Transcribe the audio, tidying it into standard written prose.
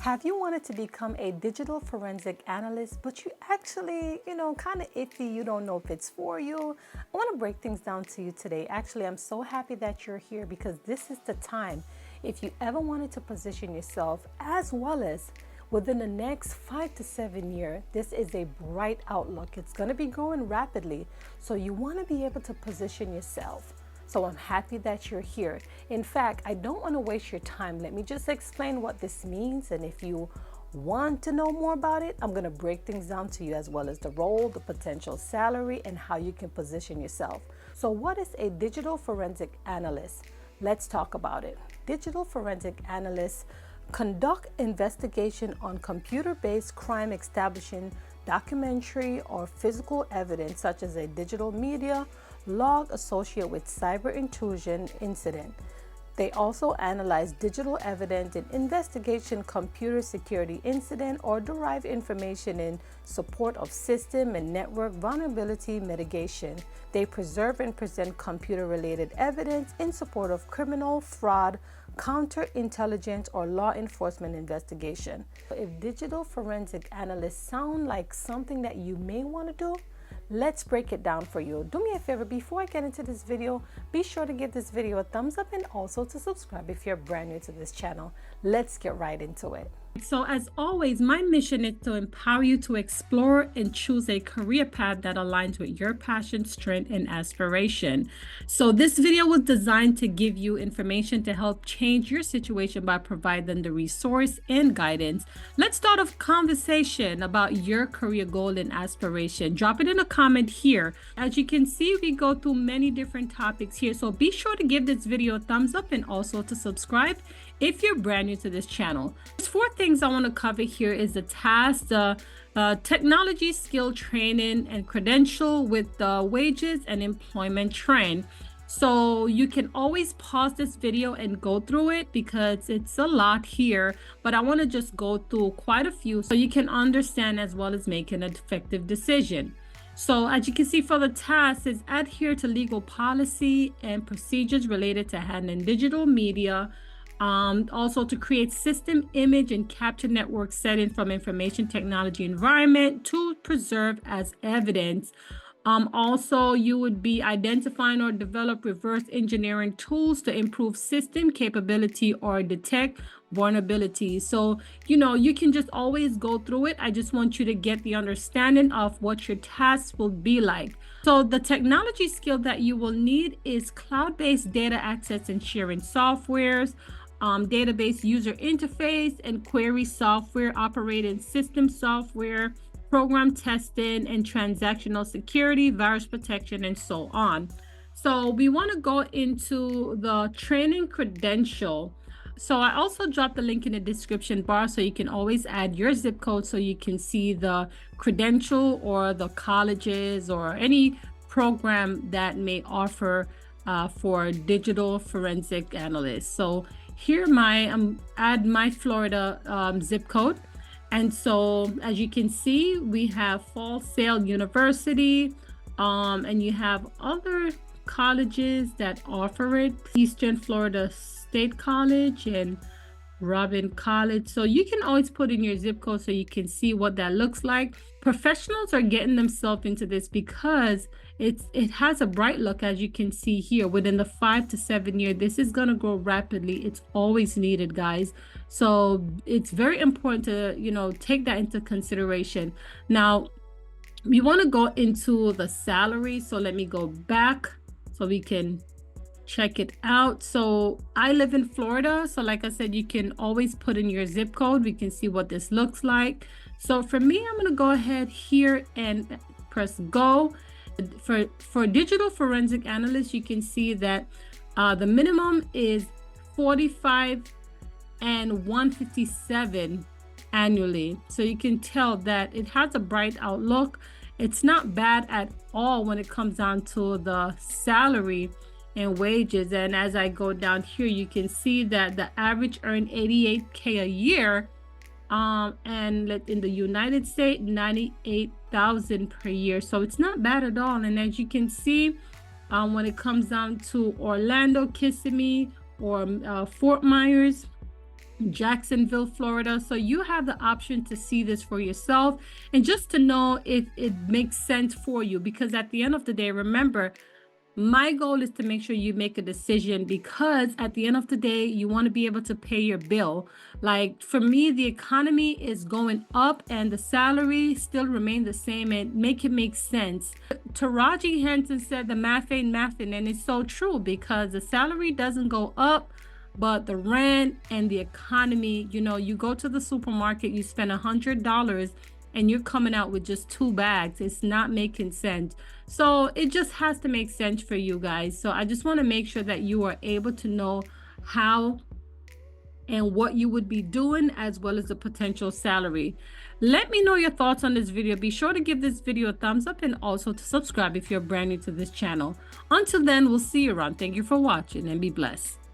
Have you wanted to become a digital forensic analyst, but you actually, kind of iffy, you don't know if it's for you? I want to break things down to you today. Actually, I'm so happy that you're here because this is the time. If you ever wanted to position yourself as well as within the next 5 to 7 years, this is a bright outlook. It's going to be growing rapidly. So you want to be able to position yourself. So I'm happy that you're here. In fact, I don't want to waste your time. Let me just explain what this means. And if you want to know more about it, I'm going to break things down to you as well as the role, the potential salary, and how you can position yourself. So what is a digital forensic analyst? Let's talk about it. Digital forensic analysts conduct investigation on computer-based crime establishing documentary or physical evidence such as a digital media log associated with cyber intrusion incident. They also analyze digital evidence in investigation computer security incident or derive information in support of system and network vulnerability mitigation. They preserve and present computer-related evidence in support of criminal, fraud, counterintelligence, or law enforcement investigation. If digital forensic analysts sound like something that you may want to do, let's break it down for you. Do me a favor, before I get into this video, be sure to give this video a thumbs up and also to subscribe if you're brand new to this channel. Let's get right into it. So as always, my mission is to empower you to explore and choose a career path that aligns with your passion, strength, and aspiration. So this video was designed to give you information to help change your situation by providing the resource and guidance. Let's start a conversation about your career goal and aspiration. Drop it in a comment here. As you can see, we go through many different topics here. So be sure to give this video a thumbs up and also to subscribe if you're brand new to this channel. There's 4 things I want to cover here is the task, the technology skill training and credential with the wages and employment trend. So you can always pause this video and go through it because it's a lot here, but I want to just go through quite a few so you can understand as well as make an effective decision. So as you can see for the task is adhere to legal policy and procedures related to handling digital media, also to create system image and capture network setting from information technology environment to preserve as evidence. Also, you would be identifying or develop reverse engineering tools to improve system capability or detect vulnerabilities. So, you can just always go through it. I just want you to get the understanding of what your tasks will be like. So the technology skill that you will need is cloud-based data access and sharing softwares, database user interface and query software, operating system software, program testing and transactional security, virus protection, and so on. So we want to go into the training credential. So I also dropped the link in the description bar so you can always add your zip code so you can see the credential or the colleges or any program that may offer for digital forensic analysts. So here add my Florida zip code. And so as you can see, we have Fall Sail University, and you have other colleges that offer it, Eastern Florida State College and Robin College. So you can always put in your zip code so you can see what that looks like. Professionals are getting themselves into this because it has a bright look, as you can see here. Within the 5 to 7 years, this is going to grow rapidly. It's always needed, guys. So it's very important to take that into consideration. Now we want to go into the salary, so let me go back so we can check it out. So I live in Florida, so like I said, you can always put in your zip code. We can see what this looks like. So for me, I'm going to go ahead here and press go. For digital forensic analysts, you can see that the minimum is 45 and 157 annually. So you can tell that it has a bright outlook. It's not bad at all when it comes down to the salary and wages. And as I go down here, you can see that the average earn $88K a year, and in the United States, $98,000 per year. So it's not bad at all. And as you can see, when it comes down to Orlando, Kissimmee, or Fort Myers, Jacksonville, Florida. So you have the option to see this for yourself and just to know if it makes sense for you. Because at the end of the day, remember, my goal is to make sure you make a decision, because at the end of the day, you want to be able to pay your bill. Like for me, the economy is going up and the salary still remain the same, and make it make sense. Taraji Henson said the math ain't mathing, and it's so true, because the salary doesn't go up, but the rent and the economy, you know, you go to the supermarket, you spend $100 and you're coming out with just 2 bags. It's not making sense. So it just has to make sense for you guys. So I just want to make sure that you are able to know how and what you would be doing, as well as the potential salary. Let me know your thoughts on this video. Be sure to give this video a thumbs up and also to subscribe if you're brand new to this channel. Until then, we'll see you around. Thank you for watching and be blessed.